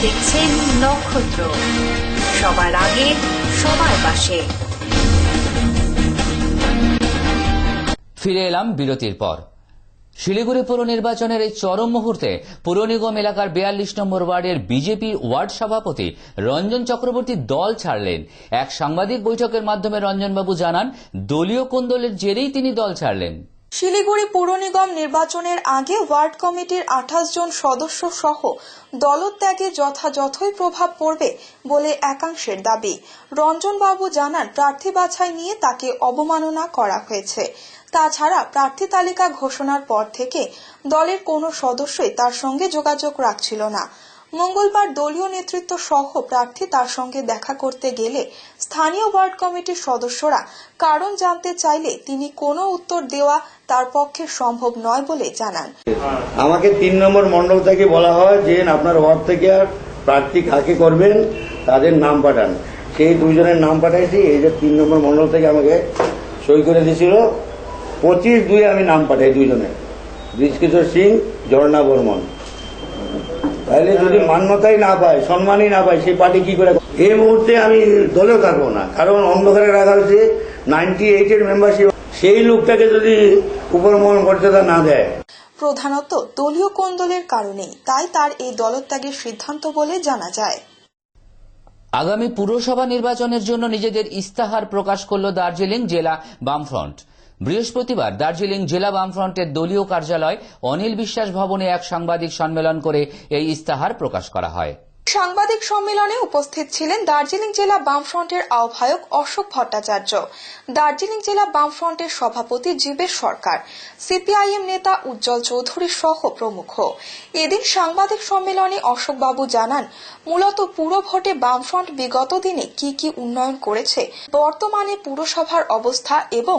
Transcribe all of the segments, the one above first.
দেখছেন নক্ষত্র, সবার আগে সবার পাশে। ফিরে এলাম বিরতির পর। শিলিগুড়ি পুর নির্বাচনের এই চরম মুহূর্তে পুর নিগম এলাকার 42 নম্বর ওয়ার্ডের বিজেপি ওয়ার্ড সভাপতি রঞ্জন চক্রবর্তী দল ছাড়লেন। এক সাংবাদিক বৈঠকের মাধ্যমে রঞ্জনবাবু জানান, দলীয় কোন্দলের জেরেই তিনি দল ছাড়লেন। শিলিগুড়ি পুর নিগম নির্বাচনের আগে ওয়ার্ড কমিটির 28 জন সদস্য সহ দলত্যাগে যথাযথই প্রভাব পড়বে বলে একাংশের দাবি। রঞ্জনবাবু জানান, প্রার্থী বাছাই নিয়ে তাকে অবমাননা করা হয়েছে। তাছাড়া প্রার্থী তালিকা ঘোষণার পর থেকে দলের কোনো সদস্যই তার সঙ্গে যোগাযোগ রাখছিল না। মঙ্গলবার দলীয় নেতৃত্ব সহ প্রার্থী তার সঙ্গে দেখা করতে গেলে স্থানীয় ওয়ার্ড কমিটির সদস্যরা কারণ জানতে চাইলে তিনি কোনো উত্তর দেওয়া তার পক্ষে সম্ভব নয় বলে জানান। আমাকে 3 নম্বর মন্ডল থেকে বলা হয় যে আপনার ওয়ার্ড থেকে আর প্রার্থী কাকে করবেন তাদের নাম পাঠান। সেই 2 জনের নাম পাঠাইছি। এই যে 3 নম্বর মন্ডল থেকে আমাকে সই করে দিয়েছিল। 25/2 আমি নাম পাঠাই 2 জনের, ব্রিজকিশোর সিং, ঝর্ণা বর্মন। তাহলে যদি মান্যতাই না পায়, সম্মানই না পায়, সেই পার্টি কি করে? এই মুহূর্তে আমি দলেও থাকবো না, কারণ অন্ধকারে রাখা হয়েছে 98 মেম্বারশিপ। সেই লোকটাকে যদি উপরমহল মর্যাদা না দেয়, প্রধানত দলীয় কোন্দলের কারণেই তাই তার এই দলত্যাগের সিদ্ধান্ত বলে জানা যায়। আগামী পুরসভা নির্বাচনের জন্য নিজেদের ইস্তাহার প্রকাশ করল দার্জিলিং জেলা বামফ্রন্ট। বৃহস্পতিবার দার্জিলিং জেলা বামফ্রন্টের দলীয় কার্যালয় অনিল বিশ্বাস ভবনে এক সাংবাদিক সম্মেলন করে এই ইস্তাহার প্রকাশ করা হয়। সাংবাদিক সম্মেলনে উপস্থিত ছিলেন দার্জিলিং জেলা বামফ্রন্টের আহ্বায়ক অশোক ভট্টাচার্য, দার্জিলিং জেলা বামফ্রন্টের সভাপতি জীবেশ সরকার, সিপিআইএম নেতা উজ্জ্বল চৌধুরী সহ প্রমুখ। এদিন সাংবাদিক সম্মেলনে অশোকবাবু জানান, মূলত পুর ভোটে বামফ্রন্ট বিগত দিনে কি কি উন্নয়ন করেছে, বর্তমানে পুরসভার অবস্থা এবং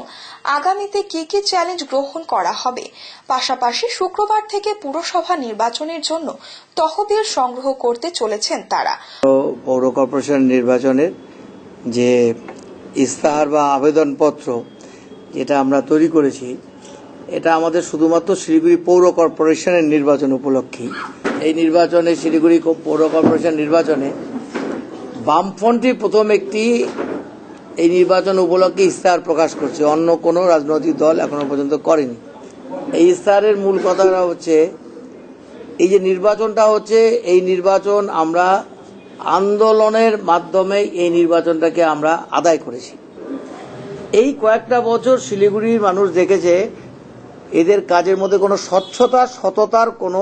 আগামীতে কি কি চ্যালেঞ্জ গ্রহণ করা হবে। পাশাপাশি শুক্রবার থেকে পুরসভা নির্বাচনের জন্য তহবিল সংগ্রহ করতে চলেছেন তারা। পৌর কর্পোরেশন নির্বাচনের যে ইস্তাহার বা আবেদনপত্র যেটা আমরা তৈরি করেছি, এটা আমাদের শুধুমাত্র শিলিগুড়ি পৌর কর্পোরেশনের নির্বাচন উপলক্ষে। এই নির্বাচনে, শিলিগুড়ি পৌর কর্পোরেশন নির্বাচনে বামফ্রন্টই প্রথম একটি এই নির্বাচন উপলক্ষে ইস্তাহার প্রকাশ করছে, অন্য কোনো রাজনৈতিক দল এখনো পর্যন্ত করেনি। এই ইস্তাহারের মূল কথাটা হচ্ছে, এই যে নির্বাচনটা হচ্ছে, এই নির্বাচন আমরা আন্দোলনের মাধ্যমে এই নির্বাচনটাকে আমরা আদায় করেছি। এই কয়েকটা বছর শিলিগুড়ির মানুষ দেখেছে এদের কাজের মধ্যে কোনো স্বচ্ছতা, সততার কোনো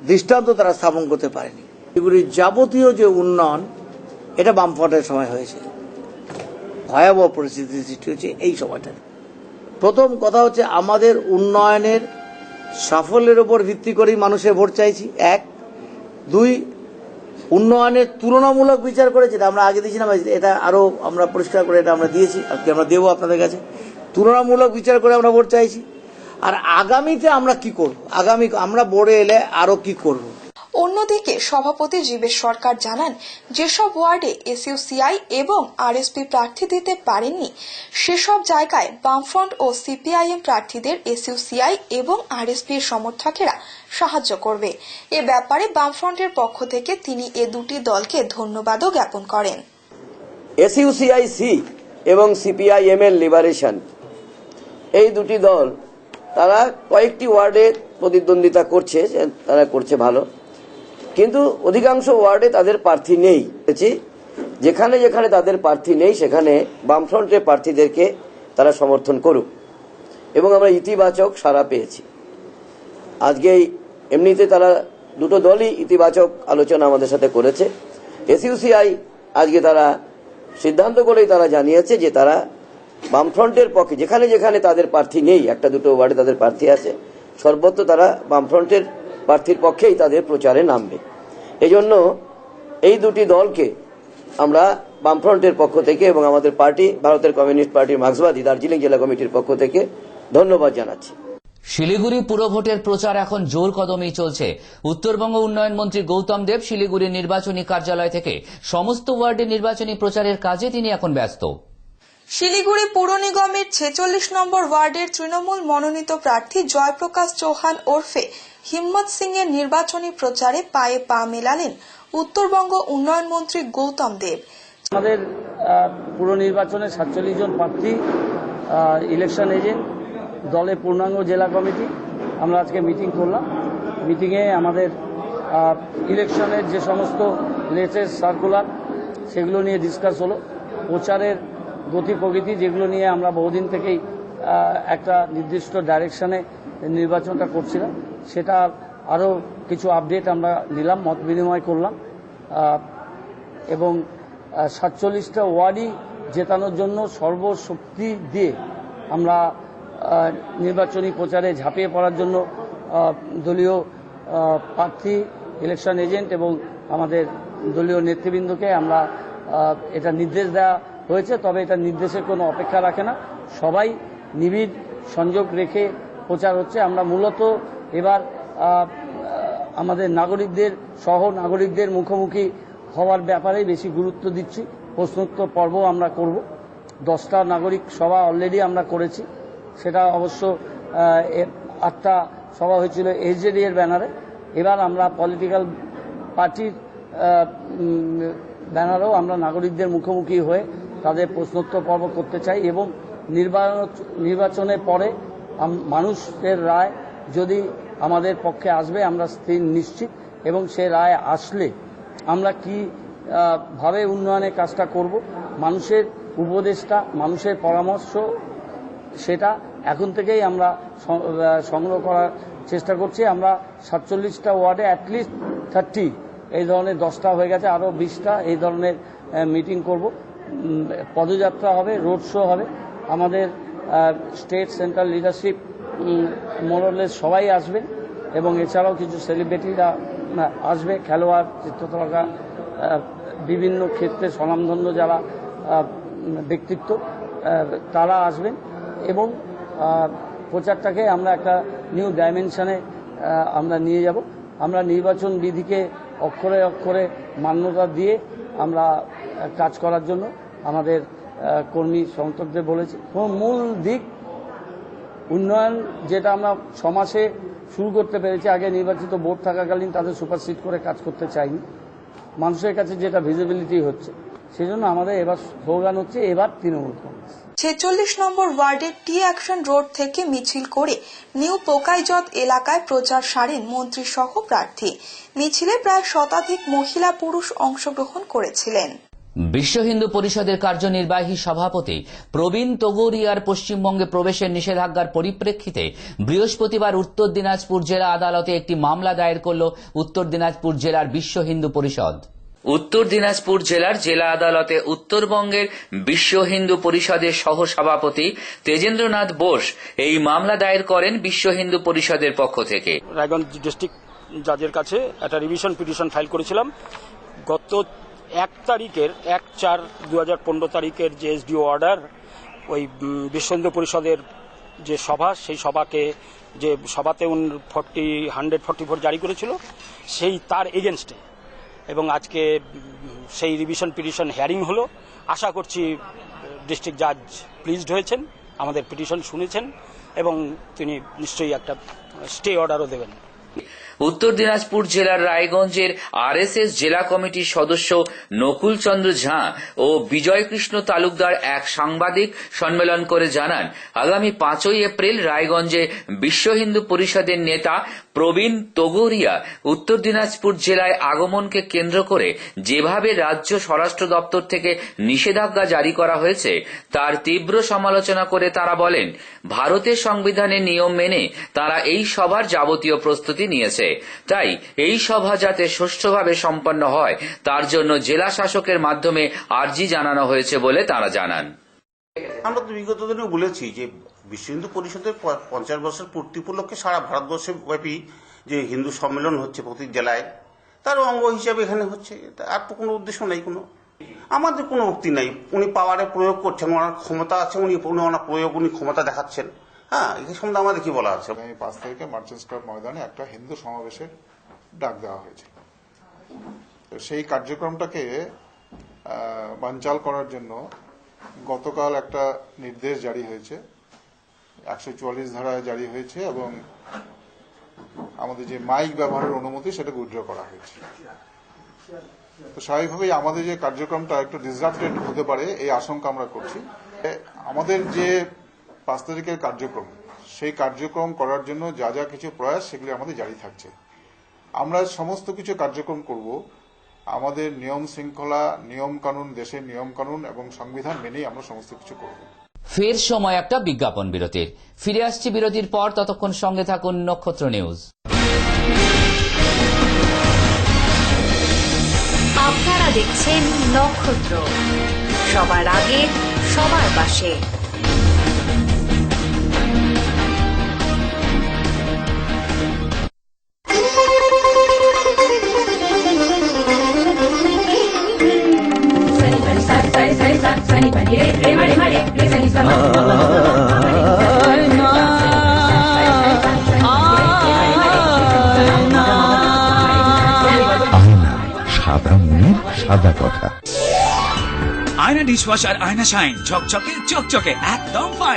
দৃষ্টান্ত তারা স্থাপন করতে পারেনি। শিলিগুড়ির যাবতীয় যে উন্নয়ন, এটা বামফ্রন্টের সময় হয়েছে। ভয়াবহ পরিস্থিতির সৃষ্টি হচ্ছে এই সময়টাতে। প্রথম কথা হচ্ছে, আমাদের উন্নয়নের সাফল্যের উপর ভিত্তি করেই মানুষের ভোট চাইছি, 1। 2, উন্নয়নের তুলনামূলক বিচার করে, যেটা আমরা আগে দিয়েছিলাম, এটা আরো আমরা পরিষ্কার করে এটা আমরা দিয়েছি, আজকে আমরা দেবো আপনাদের কাছে। তুলনামূলক বিচার করে আমরা ভোট চাইছি। আর আগামীতে আমরা কি করব, আগামী আমরা বোর্ডে এলে আরো কি করব। অন্যদিকে সভাপতি জীবেশ সরকার জানান, যেসব ওয়ার্ডে এসইউসিআই এবং আরএসপি প্রার্থী দিতে পারেননি, সেসব জায়গায় বামফ্রন্ট ও সিপিআইএম প্রার্থীদের এসইউসিআই এবং আরএসপি এর সমর্থকেরা সাহায্য করবে। এ ব্যাপারে বামফ্রন্টের পক্ষ থেকে তিনি এ দুটি দলকে ধন্যবাদও জ্ঞাপন করেন। এসইউসিআই-সি এবং সিপিআইএম এর লিবারেশন, এই দুটি দল তারা কয়েকটি ওয়ার্ডে প্রতিদ্বন্দ্বিতা করছে, তারা করছে ভালো, কিন্তু অধিকাংশ ওয়ার্ডে তাদের প্রার্থী নেই। যেখানে যেখানে তাদের প্রার্থী নেই, সেখানে বামফ্রন্টের প্রার্থীদেরকে তারা সমর্থন করুক, এবং আমরা ইতিবাচক সাড়া পেয়েছি। আজকে এমনিতে তারা দুটো দলই ইতিবাচক আলোচনা আমাদের সাথে করেছে। এসইউসিআই আজকে তারা সিদ্ধান্ত করেই তারা জানিয়েছে যে তারা বামফ্রন্টের পক্ষে, যেখানে যেখানে তাদের প্রার্থী নেই, 1-2 ওয়ার্ডে তাদের প্রার্থী আছে, সর্বত্র তারা বামফ্রন্টের প্রার্থীর পক্ষেই তাদের প্রচারে নামবে। এজন্য এই দুটি দলকে আমরা বামফ্রন্টের পক্ষ থেকে এবং আমাদের পার্টি, ভারতের কমিউনিস্ট পার্টি মার্ক্সবাদী দার্জিলিং জেলা কমিটির পক্ষ থেকে ধন্যবাদ জানাচ্ছি। শিলিগুড়ি পুরভোটের প্রচার এখন জোর কদমেই চলছে। উত্তরবঙ্গ উন্নয়ন মন্ত্রী গৌতম দেব শিলিগুড়ির নির্বাচনী কার্যালয় থেকে সমস্ত ওয়ার্ডে নির্বাচনী প্রচারের কাজে তিনি এখন ব্যস্ত। শিলিগুড়ি পৌর নিগমের 46 নম্বর ওয়ার্ডের তৃণমূল মনোনীত প্রার্থী জয়প্রকাশ চৌহান ওরফে হিম্মত সিং এর নির্বাচনী প্রচারে পায়ে পা মেলালেন উত্তরবঙ্গ উন্নয়ন মন্ত্রী গৌতম দেব। আমাদের পুর নির্বাচনে 47 জন প্রার্থী, ইলেকশন এজেন্ট, দলের পূর্ণাঙ্গ জেলা কমিটি, আমরা আজকে মিটিং করলাম। মিটিংয়ে আমাদের ইলেকশনের যে সমস্ত লেটেস্ট সার্কুলার সেগুলো নিয়ে ডিসকাস হলো, প্রচারের গতি প্রকৃতি যেগুলো নিয়ে আমরা বহুদিন থেকেই একটা নির্দিষ্ট ডাইরেকশনে নির্বাচনটা করছিলাম, সেটা আরও কিছু আপডেট আমরা নিলাম, মত বিনিময় করলাম এবং 47টা ওয়ার্ডই জেতানোর জন্য সর্বশক্তি দিয়ে আমরা নির্বাচনী প্রচারে ঝাঁপিয়ে পড়ার জন্য দলীয় প্রার্থী, ইলেকশন এজেন্ট এবং আমাদের দলীয় নেতৃবৃন্দকে আমরা এটা নির্দেশ দেওয়া হয়েছে। তবে এটা নির্দেশের কোনো অপেক্ষা রাখে না, সবাই নিবিড় সংযোগ রেখে প্রচার হচ্ছে। আমরা মূলত এবার আমাদের নাগরিকদের নাগরিকদের মুখোমুখি হওয়ার ব্যাপারে বেশি গুরুত্ব দিচ্ছি। প্রশ্নোত্তর পর্ব আমরা করব, 10টা নাগরিক সভা অলরেডি আমরা করেছি, সেটা অবশ্য 8টা সভা হয়েছিল এসজেডি এর ব্যানারে। এবার আমরা পলিটিক্যাল পার্টির ব্যানারেও আমরা নাগরিকদের মুখোমুখি হয়ে তাদের প্রশ্নোত্তর পর্ব করতে চাই এবং নির্বাচনের পরে মানুষের রায় যদি আমাদের পক্ষে আসবে আমরা স্থির নিশ্চিত, এবং সে রায় আসলে আমরা কি ভাবে উন্নয়নের কাজটা করব, মানুষের উপদেষ্টা, মানুষের পরামর্শ, সেটা এখন থেকেই আমরা সংগ্রহ করার চেষ্টা করছি। আমরা 47টা ওয়ার্ডে অ্যাটলিস্ট 30 এই ধরনের, 10টা হয়ে গেছে, আরও 20টা এই ধরনের মিটিং করব। পদযাত্রা হবে, রোড শো হবে, আমাদের স্টেট সেন্ট্রাল লিডারশিপ মোরলেস সবাই আসবেন এবং এছাড়াও কিছু সেলিব্রিটিরা আসবে, খেলোয়াড়, চিত্রতারকা, বিভিন্ন ক্ষেত্রে স্বনামধন্য যারা ব্যক্তিত্ব তারা আসবেন এবং প্রচারটাকে আমরা একটা নিউ ডাইমেনশনে আমরা নিয়ে যাব। আমরা নির্বাচন বিধিকে অক্ষরে অক্ষরে মান্যতা দিয়ে আমরা কাজ করার জন্য আমাদের কর্মী সমর্থকদের বলেছি। মূল দিক উন্নয়ন, যেটা আমরা 6 মাসে শুরু করতে পেরেছি, আগে নির্বাচিত বোর্ড থাকাকালীন তাদের সুপারসিড করে কাজ করতে চাইনি, মানুষের কাছে যেটা ভিজিবিলিটি হচ্ছে, সেজন্য আমাদের এবার স্লোগান হচ্ছে এবার তৃণমূল কংগ্রেস। 46 নম্বর ওয়ার্ডের টি অ্যাকশন রোড থেকে মিছিল করে নিউ পোকাইজত এলাকায় প্রচার সারেন মন্ত্রী সহ প্রার্থী। মিছিলে প্রায় শতাধিক মহিলা পুরুষ অংশগ্রহণ করেছিলেন। বিশ্ব হিন্দু পরিষদের কার্যনির্বাহী সভাপতি প্রবীণ তোগরিয়ার পশ্চিমবঙ্গে প্রবেশের নিষেধাজ্ঞার পরিপ্রেক্ষিতে বৃহস্পতিবার উত্তর দিনাজপুর জেলা আদালতে একটি মামলা দায়ের করল উত্তর দিনাজপুর জেলার বিশ্ব হিন্দু পরিষদ। উত্তর দিনাজপুর জেলার জেলা আদালতে উত্তরবঙ্গের বিশ্ব হিন্দু পরিষদের সহ সভাপতি তেজেন্দ্রনাথ বোস এই মামলা দায়ের করেন বিশ্ব হিন্দু পরিষদের পক্ষ থেকে। রায়গঞ্জ ডিস্ট্রিক্ট জাজের কাছে একটা রিভিশন পিটিশন ফাইল করেছিলাম। গত 1 তারিখের 1/4/2015 তারিখের যে এসডিও অর্ডার, ওই বিশ্ব হিন্দু পরিষদের যে সভা, সেই সভাকে যে সভাতে 144 জারি করেছিল, সেই তার এগেনস্টে, এবং আজকে সেই রিভিশন পিটিশন হিয়ারিং হলো। আশা করছি ডিস্ট্রিক্ট জাজ প্লিজড হয়েছেন, আমাদের পিটিশন শুনেছেন এবং তিনি নিশ্চয়ই একটা স্টে অর্ডারও দেবেন। উত্তর দিনাজপুর জেলার রায়গঞ্জের আরএসএস জেলা কমিটির সদস্য নকুল চন্দ্র ঝা ও বিজয় কৃষ্ণ তালুকদার এক সাংবাদিক সম্মেলন করে জানান, আগামী 5ই এপ্রিল রায়গঞ্জে বিশ্ব হিন্দু পরিষদের নেতা প্রবীণ তোগরিয়া উত্তর দিনাজপুর জেলায় আগমনকে কেন্দ্র করে যেভাবে রাজ্য স্বরাষ্ট্র দপ্তর থেকে নিষেধাজ্ঞা জারি করা হয়েছে তার তীব্র সমালোচনা করে তারা বলেন, ভারতের সংবিধানের নিয়ম মেনে তারা এই সভার যাবতীয় প্রস্তুতি নিয়েছে, তাই এই সভা যাতে সুষ্ঠুভাবে সম্পন্ন হয় তার জন্য জেলা শাসকের মাধ্যমে আর্জি জানানো হয়েছে বলে তারা জানান। আমরা তো বিগত দিনে বলেছি যে বিশ্ব হিন্দু পরিষদের 50 বছর পূর্তি উপলক্ষে সারা ভারতবর্ষে ব্যাপী যে হিন্দু সম্মেলন হচ্ছে প্রতি জেলায়, তার অঙ্গ হিসাবে এখানে হচ্ছে। আর তো কোনো উদ্দেশ্য নেই, আমাদের কোনো উক্তি নাই। উনি পাওয়ারে প্রয়োগ করছেন, ওনার ক্ষমতা আছে, উনি ক্ষমতা দেখাচ্ছেন। হ্যাঁ, এই সম্বন্ধে আমাদের কি বলা আছে? 5 তারিখে মার্চেন্টস ক্লাব ময়দানে একটা হিন্দু সমাবেশের ডাক দেওয়া হয়েছে। তো সেই কার্যক্রমটাকে বানচাল করার জন্য গতকাল একটা নির্দেশ জারি হয়েছে, 144 ধারায় জারি হয়েছে এবং আমাদের যে মাইক ব্যবহারের অনুমতি সেটাকে উইথড্র করা হয়েছে। তো স্বাভাবিকভাবেই আমাদের যে কার্যক্রমটা একটু ডিসরাপ্টেড হতে পারে এই আশঙ্কা আমরা করছি। আমাদের যে 5 তারিখের কার্যক্রম, সেই কার্যক্রম করার জন্য যা যা কিছু প্রয়াস সেগুলি আমাদের জারি থাকছে। আমরা সমস্ত কিছু কার্যক্রম করব আমাদের নিয়ম শৃঙ্খলা, নিয়ম কানুন, দেশের নিয়ম কানুন এবং সংবিধান মেনেই আমরা সমস্ত কিছু করব। ফের সময় একটা বিজ্ঞাপন বিরতির। ফিরে আসছি বিরতির পর, ততক্ষণ সঙ্গে থাকুন নক্ষত্র নিউজ। আপনারা দেখছেন নক্ষত্র, সবার আগে সবার পাশে। সাদা মনের সাদা কথা। আয়না ডিশওয়াশার, আয়না শাইন, ঝকঝকে চকচকে, একদম ফাইন।